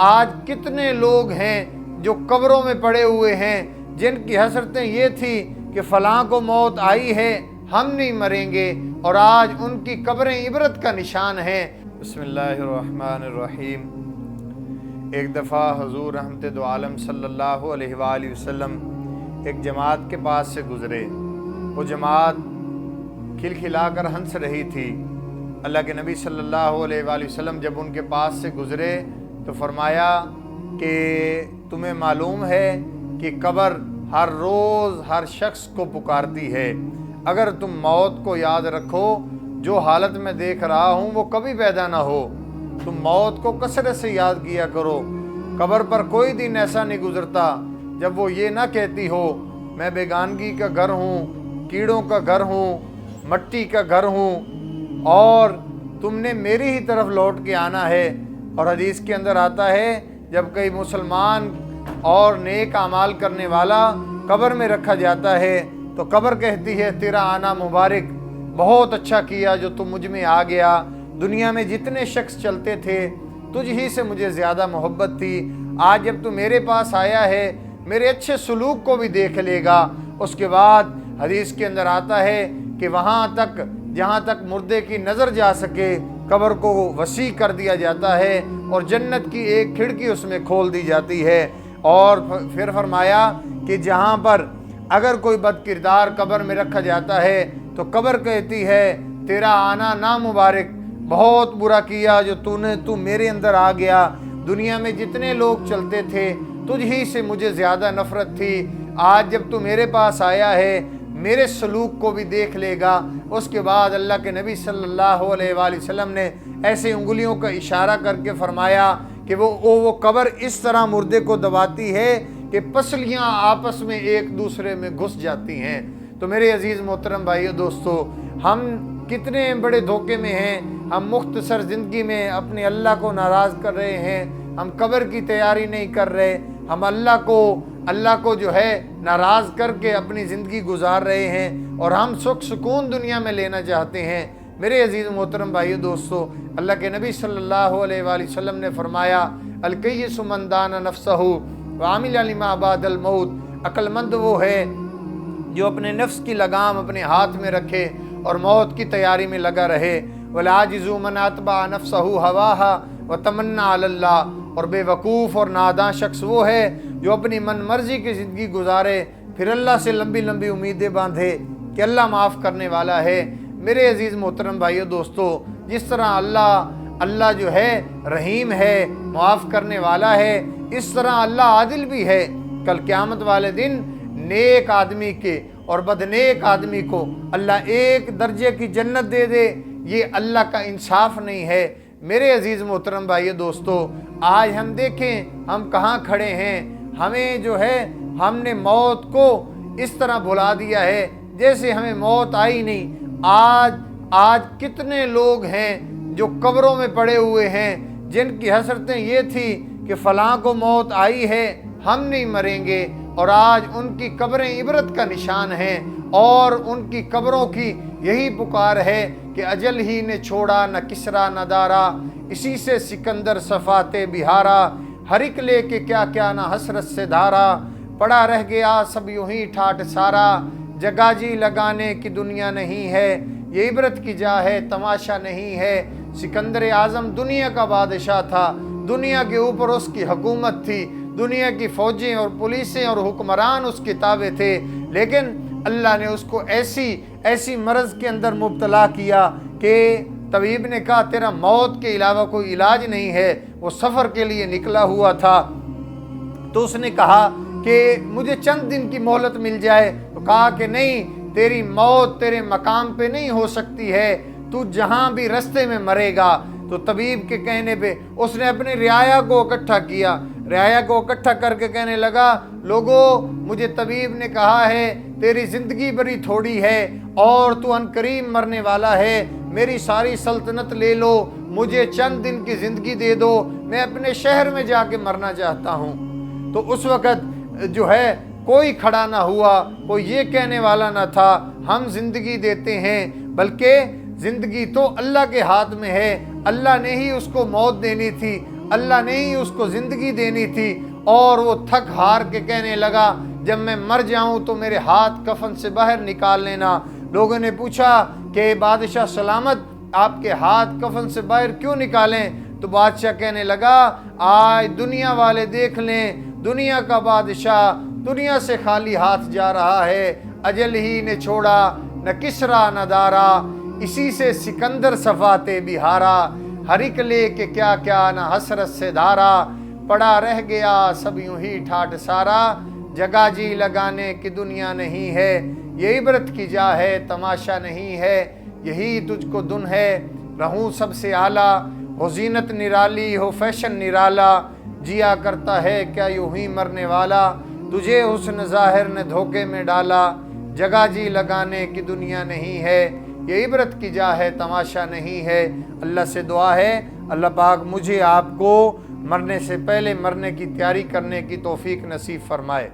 آج کتنے لوگ ہیں جو قبروں میں پڑے ہوئے ہیں، جن کی حسرتیں یہ تھی کہ فلاں کو موت آئی ہے، ہم نہیں مریں گے، اور آج ان کی قبریں عبرت کا نشان ہیں۔ بسم اللہ الرحمن الرحیم۔ ایک دفعہ حضور رحمت دو عالم صلی اللہ علیہ وآلہ وسلم ایک جماعت کے پاس سے گزرے۔ وہ جماعت کھلکھلا کر ہنس رہی تھی۔ اللہ کے نبی صلی اللہ علیہ وآلہ وسلم جب ان کے پاس سے گزرے تو فرمایا کہ تمہیں معلوم ہے کہ قبر ہر روز ہر شخص کو پکارتی ہے۔ اگر تم موت کو یاد رکھو، جو حالت میں دیکھ رہا ہوں وہ کبھی پیدا نہ ہو، تم موت کو کثرت سے یاد کیا کرو۔ قبر پر کوئی دن ایسا نہیں گزرتا جب وہ یہ نہ کہتی ہو میں بیگانگی کا گھر ہوں، کیڑوں کا گھر ہوں، مٹی کا گھر ہوں، اور تم نے میری ہی طرف لوٹ کے آنا ہے۔ اور حدیث کے اندر آتا ہے جب کوئی مسلمان اور نیک اعمال کرنے والا قبر میں رکھا جاتا ہے تو قبر کہتی ہے تیرا آنا مبارک، بہت اچھا کیا جو تم مجھ میں آ گیا۔ دنیا میں جتنے شخص چلتے تھے تجھ ہی سے مجھے زیادہ محبت تھی، آج جب تو میرے پاس آیا ہے میرے اچھے سلوک کو بھی دیکھ لے گا۔ اس کے بعد حدیث کے اندر آتا ہے کہ وہاں تک جہاں تک مردے کی نظر جا سکے قبر کو وسیع کر دیا جاتا ہے اور جنت کی ایک کھڑکی اس میں کھول دی جاتی ہے۔ اور پھر فرمایا کہ جہاں پر اگر کوئی بد کردار قبر میں رکھا جاتا ہے تو قبر کہتی ہے تیرا آنا نامبارک، بہت برا کیا جو تو میرے اندر آ گیا۔ دنیا میں جتنے لوگ چلتے تھے تجھ ہی سے مجھے زیادہ نفرت تھی، آج جب تو میرے پاس آیا ہے میرے سلوک کو بھی دیکھ لے گا۔ اس کے بعد اللہ کے نبی صلی اللہ علیہ وآلہ وسلم نے ایسے انگلیوں کا اشارہ کر کے فرمایا کہ وہ قبر اس طرح مردے کو دباتی ہے کہ پسلیاں آپس میں ایک دوسرے میں گھس جاتی ہیں۔ تو میرے عزیز محترم بھائیو دوستو، ہم کتنے بڑے دھوکے میں ہیں۔ ہم مختصر زندگی میں اپنے اللہ کو ناراض کر رہے ہیں، ہم قبر کی تیاری نہیں کر رہے، ہم اللہ کو جو ہے ناراض کر کے اپنی زندگی گزار رہے ہیں، اور ہم سکون دنیا میں لینا چاہتے ہیں۔ میرے عزیز محترم بھائیو دوستو، اللہ کے نبی صلی اللہ علیہ وآلہ وسلم نے فرمایا الکیس من دان نفسہ وعمل لما بعد الموت، عقل مند وہ ہے جو اپنے نفس کی لگام اپنے ہاتھ میں رکھے اور موت کی تیاری میں لگا رہے۔ والعاجز من اتبع نفسہ ہواها وتمنى علی اللہ، اور بے وقوف اور ناداں شخص وہ ہے جو اپنی من مرضی کی زندگی گزارے پھر اللہ سے لمبی لمبی امیدیں باندھے کہ اللہ معاف کرنے والا ہے۔ میرے عزیز محترم بھائیو دوستو، جس طرح اللہ جو ہے رحیم ہے، معاف کرنے والا ہے، اس طرح اللہ عادل بھی ہے۔ کل قیامت والے دن نیک آدمی کے اور بدنیک آدمی کو اللہ ایک درجے کی جنت دے دے، یہ اللہ کا انصاف نہیں ہے۔ میرے عزیز محترم بھائیو دوستو، آج ہم دیکھیں ہم کہاں کھڑے ہیں۔ ہمیں جو ہے ہم نے موت کو اس طرح بھلا دیا ہے جیسے ہمیں موت آئی نہیں۔ آج کتنے لوگ ہیں جو قبروں میں پڑے ہوئے ہیں، جن کی حسرتیں یہ تھی کہ فلاں کو موت آئی ہے، ہم نہیں مریں گے، اور آج ان کی قبریں عبرت کا نشان ہیں، اور ان کی قبروں کی یہی پکار ہے کہ اجل ہی نے چھوڑا نہ کسرا نہ دارا، اسی سے سکندر صفات بہارا، ہر ایک لے کے کیا کیا نہ حسرت سے دھارا، پڑا رہ گیا سب یوں ہی ٹھاٹ سارا، جگہ جی لگانے کی دنیا نہیں ہے، یہ عبرت کی جا ہے تماشا نہیں ہے۔ سکندر اعظم دنیا کا بادشاہ تھا، دنیا کے اوپر اس کی حکومت تھی، دنیا کی فوجیں اور پولیسیں اور حکمران اس کے تابع تھے، لیکن اللہ نے اس کو ایسی مرض کے اندر مبتلا کیا کہ طبیب نے کہا تیرا موت کے علاوہ کوئی علاج نہیں ہے۔ وہ سفر کے لیے نکلا ہوا تھا تو اس نے کہا کہ مجھے چند دن کی مہلت مل جائے، تو کہا کہ نہیں، تیری موت تیرے مقام پہ نہیں ہو سکتی ہے، تو جہاں بھی رستے میں مرے گا۔ تو طبیب کے کہنے پہ اس نے اپنی رعایا کو اکٹھا کیا، رعایا کو اکٹھا کر کے کہنے لگا لوگو، مجھے طبیب نے کہا ہے تیری زندگی بڑی تھوڑی ہے اور تو عنقریب مرنے والا ہے، میری ساری سلطنت لے لو، مجھے چند دن کی زندگی دے دو، میں اپنے شہر میں جا کے مرنا چاہتا ہوں۔ تو اس وقت جو ہے کوئی کھڑا نہ ہوا، کوئی یہ کہنے والا نہ تھا ہم زندگی دیتے ہیں، بلکہ زندگی تو اللہ کے ہاتھ میں ہے، اللہ نے ہی اس کو موت دینی تھی، اللہ نے ہی اس کو زندگی دینی تھی، اور وہ تھک ہار کے کہنے لگا جب میں مر جاؤں تو میرے ہاتھ کفن سے باہر نکال لینا۔ لوگوں نے پوچھا کہ بادشاہ سلامت آپ کے ہاتھ کفن سے باہر کیوں نکالیں؟ تو بادشاہ کہنے لگا آج دنیا والے دیکھ لیں، دنیا کا بادشاہ دنیا سے خالی ہاتھ جا رہا ہے، اجل ہی نے چھوڑا نہ کسرا نہ دارا، اسی سے سکندر صفاتے بہارا، ہر ایک لے کے کیا کیا نہ حسرت سے دھارا، پڑا رہ گیا سب یوں ہی ٹھاٹ سارا، جگہ جی لگانے کی دنیا نہیں ہے، یہ عبرت کی جا ہے تماشا نہیں ہے، یہی تجھ کو دن ہے رہوں سب سے اعلیٰ، ہو زینت نرالی ہو فیشن نرالا، جیا کرتا ہے کیا یوں ہی مرنے والا، تجھے حسن ظاہر نے دھوکے میں ڈالا، جگہ جی لگانے کی دنیا نہیں ہے، یہ عبرت کی جا ہے تماشا نہیں ہے۔ اللہ سے دعا ہے اللہ پاک مجھے آپ کو مرنے سے پہلے مرنے کی تیاری کرنے کی توفیق نصیب فرمائے۔